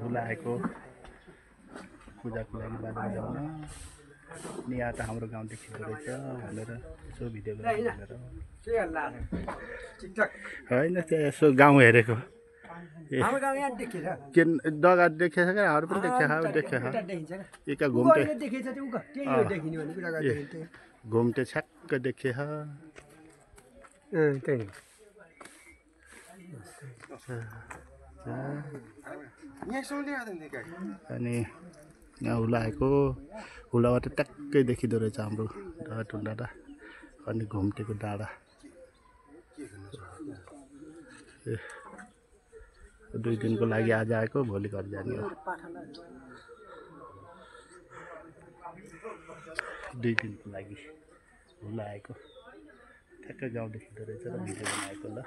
हुला आएको पूजाको लागि बाजा बजाउन अनि यहाँ त हाम्रो गाउँदेखि रहेछ भनेर यसो भिडियो गरेर होइन त्यो यसो गाउँ हेरेको के डगा देखेछ क्या अरू पनि देखेछ एका घुम्टे छ्याक्क देखेछ अनि यहाँ हुला आएको हुलाबाट ट्याक्कै देखिँदो रहेछ हाम्रो डगाटुन्डा अनि घुम्टेको डाँडा 2 दिनको लागि आज आएको भोलि घर जाने हो 2 दिनको लागि हुला आएको ठ्याक्कै गाउँ देखिँदो रहेछ र भिडियो बनाएको ल